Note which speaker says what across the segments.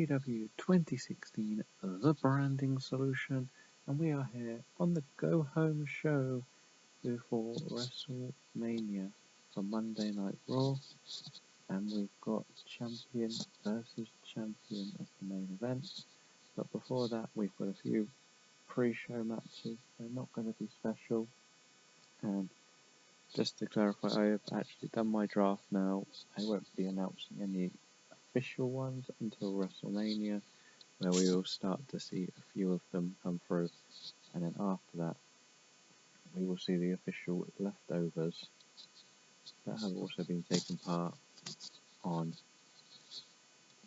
Speaker 1: TEW 2016, the branding solution, and we are here on the Go Home show before WrestleMania for Monday Night Raw, and we've got champion versus champion as the main event. But before that, we've got a few pre-show matches. They're not going to be special, and just to clarify, I have actually done my draft now. I won't be announcing any official ones until WrestleMania, where we will start to see a few of them come through, and then after that we will see the official leftovers that have also been taken part on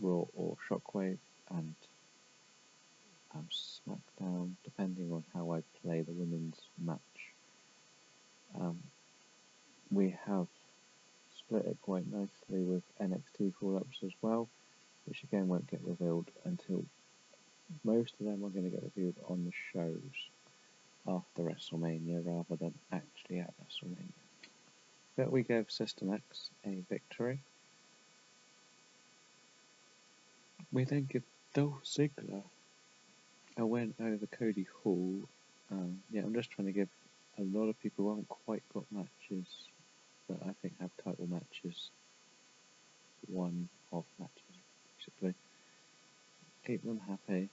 Speaker 1: Raw or Shockwave and SmackDown, depending on how I play the women's match. We have split it quite nicely with NXT call-ups as well, which again won't get revealed until most of them are going to get revealed on the shows after WrestleMania rather than actually at WrestleMania. But we gave System X a victory. We then give Dolph Ziggler a win over Cody Hall. I'm just trying to give a lot of people who haven't quite got matches that I think have title matches one-off matches, basically. Keep them happy.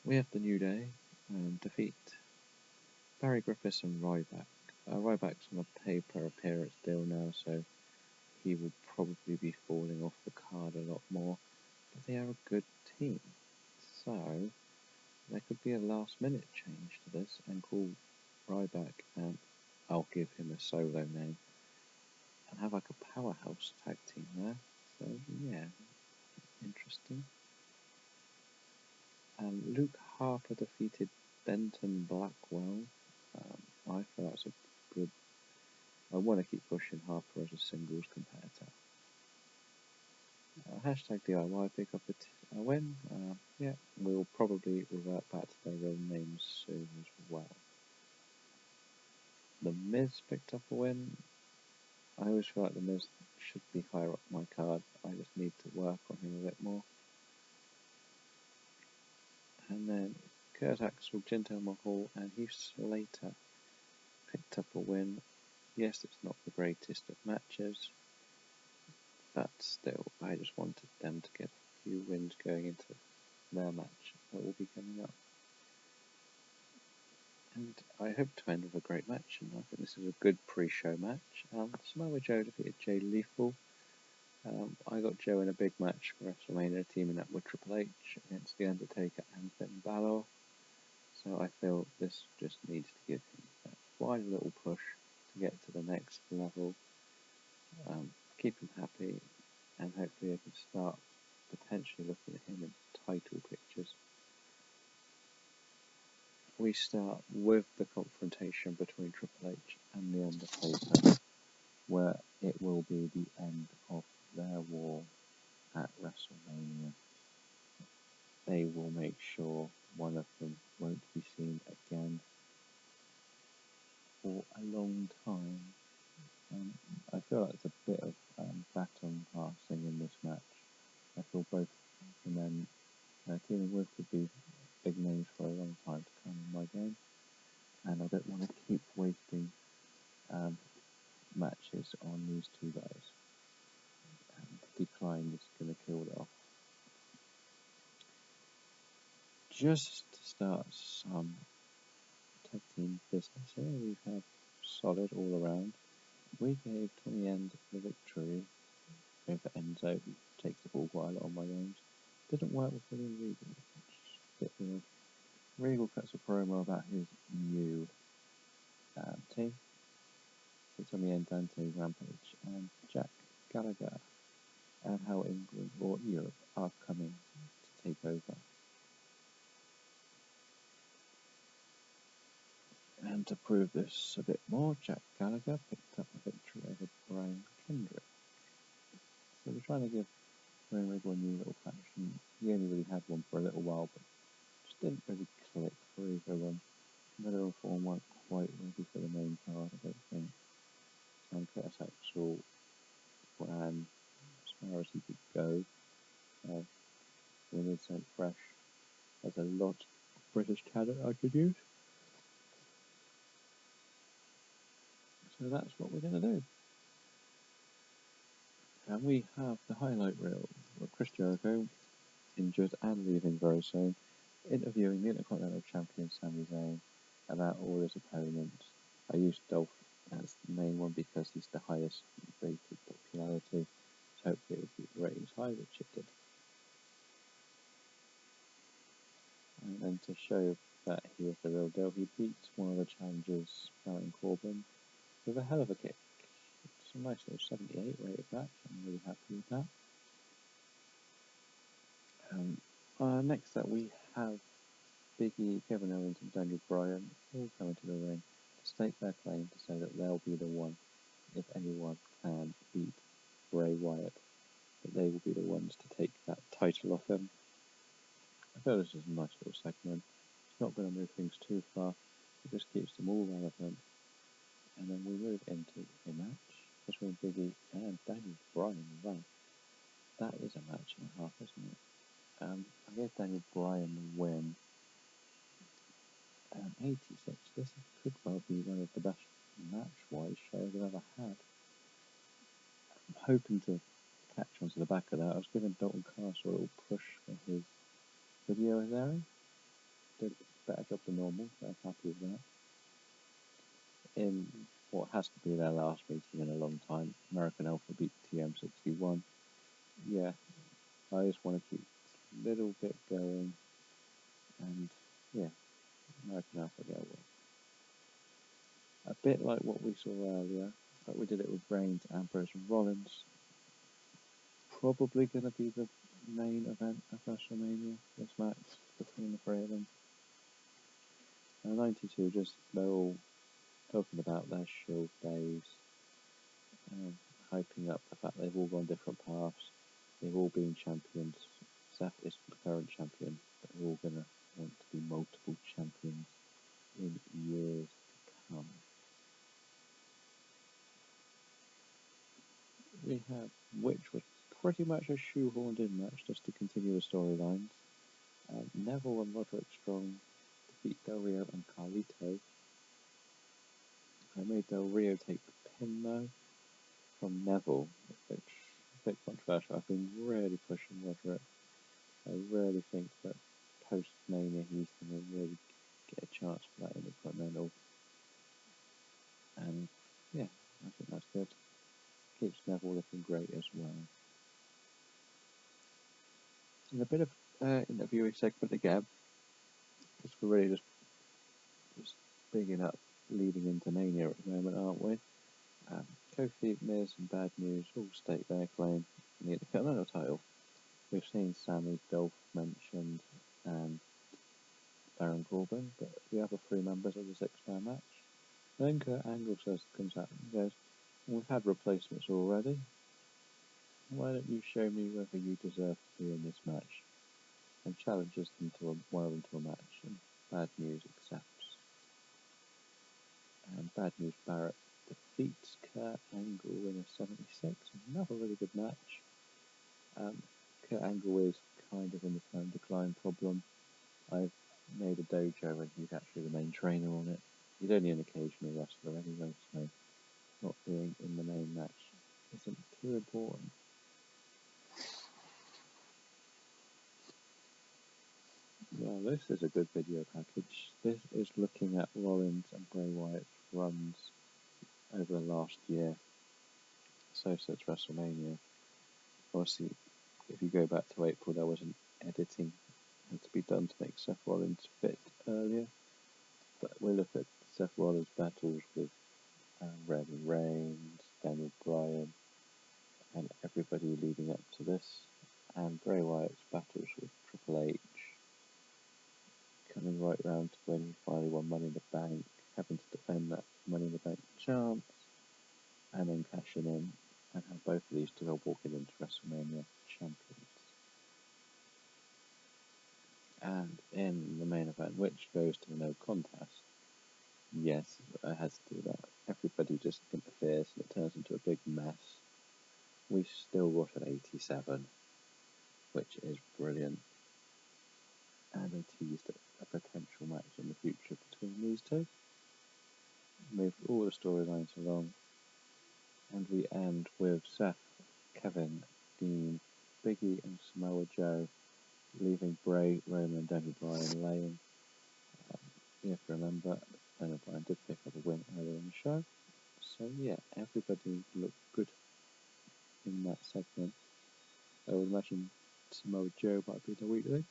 Speaker 1: We have the New Day defeat Barry Griffiths and Ryback. Ryback's on a pay-per-appearance deal now, so he will probably be falling off the card a lot more. But they are a good team, so there could be a last-minute change to this and call Ryback, and I'll give him a solo name, and have like a powerhouse tag team there. So yeah, interesting. Luke Harper defeated Benton Blackwell. I feel that's a good. I want to keep pushing Harper as a singles competitor. Hashtag DIY pick up a win. We'll probably revert back to their real names soon as well. The Miz picked up a win. I always feel like the Miz should be higher up my card. I just need to work on him a bit more. And then Kurt Axel, Jinder Mahal, and Heath Slater picked up a win. Yes, it's not the greatest of matches, but still, I just wanted them to get a few wins going into their match that will be coming up. And I hope to end with a great match, and I think this is a good pre-show match. Samoa Joe defeated Jay Lethal. I got Joe in a big match for WrestleMania, teaming up with Triple H against The Undertaker and Finn Balor. So I feel this just needs to give him that final little push to get to the next level. Keep him happy, and hopefully I can start potentially looking at him in title pictures. We start with the confrontation between Triple H and The Undertaker, where it will be the end of their war at WrestleMania. They will make sure one of them won't be seen again for a long time. I feel like there's a bit of baton passing in this match. I feel both the men dealing with could be big names for a long time to come in my game, and I don't want to keep wasting matches on these two guys. Decline is going to kill it off. Just to start some tag team business here, we have Solid all around. We gave Tommy End the victory over Enzo, who takes the ball quite a lot on my games. Didn't work with William Regal, which is a bit weird. Regal cuts a promo about his new team. So Tommy End, Dante, Rampage, and Jack Gallagher, and how England or Europe are coming to take over. And to prove this a bit more, Jack Gallagher picked up a victory over Brian Kendrick. So we're trying to give William Regal a new little faction. He only really had one for a little while, but just didn't really click for either of them. Miller Form weren't quite ready for the main card, I don't think. And Curtis Axel ran as far as he could go. talent I could use. So that's what we're going to do. And we have the highlight reel of Chris Jericho, injured and leaving very soon, interviewing the Intercontinental Champion Sami Zayn about all his opponents. I used Dolph as the main one because he's the highest rated popularity, so hopefully it will keep the ratings high, which it did. And then to show that he was the real deal, he beat one of the challengers, Baron Corbin, with a hell of a kick. It's a nice little 78 rated match. I'm really happy with that. Next up we have Big E, Kevin Owens and Daniel Bryan all coming to the ring to state their claim to say that they'll be the one, if anyone can beat Bray Wyatt, that they will be the ones to take that title off him. I feel this is a nice little segment. It's not going to move things too far. It just keeps them all relevant. And then we move into a match between Big E and Daniel Bryan. Wow, that is a match and a half, isn't it? I gave Daniel Bryan the win. 86. This could well be one of the best match-wise shows I've ever had. I'm hoping to catch onto the back of that. I was giving Dalton Castle a little push for his video as airing. Did a better job than normal, so I'm happy with that. In what has to be their last meeting in a long time, American Alpha beat TM61. Yeah, I just want to keep a little bit going, and yeah, American Alpha get away. A bit like what we saw earlier, but we did it with Reigns, Ambrose and Rollins. Probably going to be the main event of WrestleMania, this match between the three of them. 92, just they're all talking about their Shield days, hyping up the fact they've all gone different paths, they've all been champions. Seth is the current champion, but they're all going to want to be multiple champions in years to come. We have, which was pretty much a shoehorned in match just to continue the storylines. Neville and Roderick Strong defeat Del Rio and Carlito. I made Del Rio take the pin though from Neville, which is a bit controversial. I've been really pushing Roderick. I really think that post-Mania he's going to really get a chance for that Intercontinental. And yeah, I think that's good. Keeps Neville looking great as well. And a bit of interviewing segment again, because we're really just bigging up leading into Mania at the moment, aren't we? Kofi, Miz and Bad News all state their claim in the Intercontinental title. We've seen Sammy, Dolph mentioned, and Baron Corbin, but the other three members of the six-man match. Then Kurt Angle comes out and goes, "We've had replacements already. Why don't you show me whether you deserve to be in this match?" And challenges them to one of them to a match, and Bad News accepts. And Bad News Barrett defeats Kurt Angle in a 76. Another really good match. Kurt Angle is kind of in the tone decline problem. I've made a dojo and he's actually the main trainer on it. He's only an occasional wrestler anyway, so not being in the main match isn't too important. Well, this is a good video package. This is looking at Rollins and Bray Wyatt's runs over the last year. So since WrestleMania. Obviously, if you go back to April, there was an editing had to be done to make Seth Rollins fit earlier. But we look at Seth Rollins' battles with Roman Reigns, Daniel Bryan, and everybody leading up to this, and Bray Wyatt's battles with Triple H, coming right round to when he finally won Money in the Bank, having to defend that Money in the Bank chance, and then cashing in, and how both of these two are walking into WrestleMania champions. And in the main event, which goes to the no contest, yes, it has to do that. Everybody just interferes and it turns into a big mess. We've still got an 87, which is brilliant. And they teased it a potential match in the future between these two. Move all the storylines along, and we end with Seth, Kevin, Dean, Biggie, and Samoa Joe leaving Bray, Roman, and Daniel Bryan laying. You have to remember, Daniel Bryan did pick up a win earlier in the show. So yeah, everybody looked good in that segment. I would imagine Samoa Joe might be the weak link.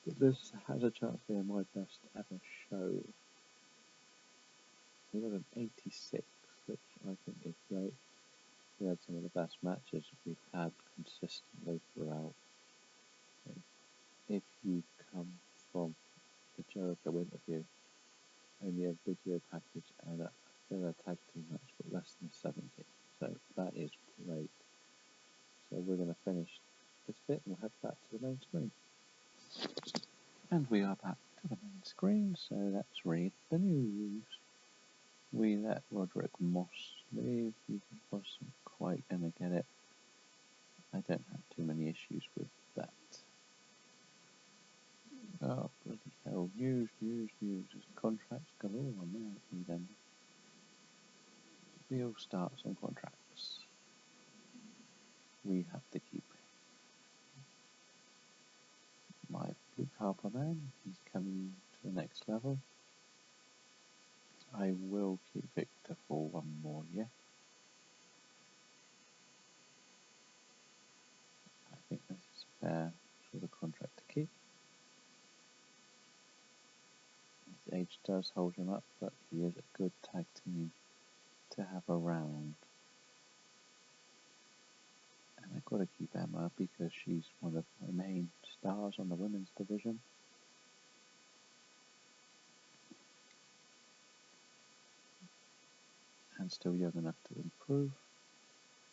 Speaker 1: But this has a chance of being my best ever show. We got an 86, which I think is great. We had some of the best matches we've had consistently throughout. If you come from the Jericho interview, only a video package and a filler tag team match for less than 70. So that is great. So we're going to finish this bit and we'll head back to the main screen. And we are back to the main screen, so let's read the news. We let Roderick Moss leave. He wasn't quite going to get it. I don't have too many issues with that. Oh, bloody hell. News. There's contracts galore on there. Then we'll start some contracts. We have to keep my Luke Harper man. He's coming to the next level. I will keep Victor for one more year. I think this is a fair sort of contract to keep. His age does hold him up, but he is a good tag team to have around. And I've got to keep Emma because she's one of my main stars on the women's division. And still young enough to improve.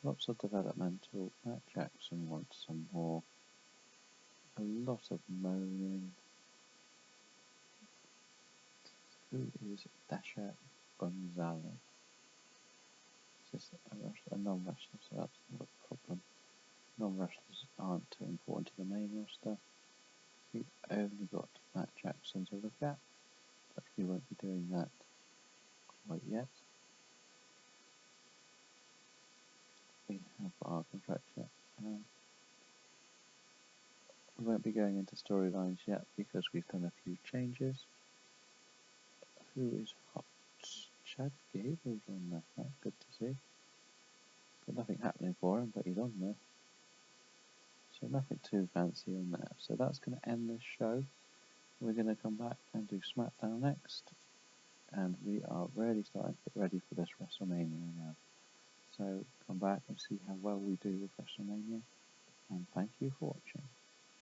Speaker 1: Lots of developmental. Matt Jackson wants some more. A lot of moaning. Who is Dasha Gonzalez? It's just a non-wrestler, so that's not a problem. Non-wrestlers aren't too important to the main roster. We've only got Matt Jackson to look at, but we won't be doing that quite yet. We have our contract yet. We won't be going into storylines yet because we've done a few changes. Who is hot? Chad Gable's on there. That's good to see. Got nothing happening for him, but he's on there. So nothing too fancy on there. So that's going to end this show. We're going to come back and do SmackDown next. And we are really starting to get ready for this WrestleMania now. So come back and see how well we do with WrestleMania. And thank you for watching.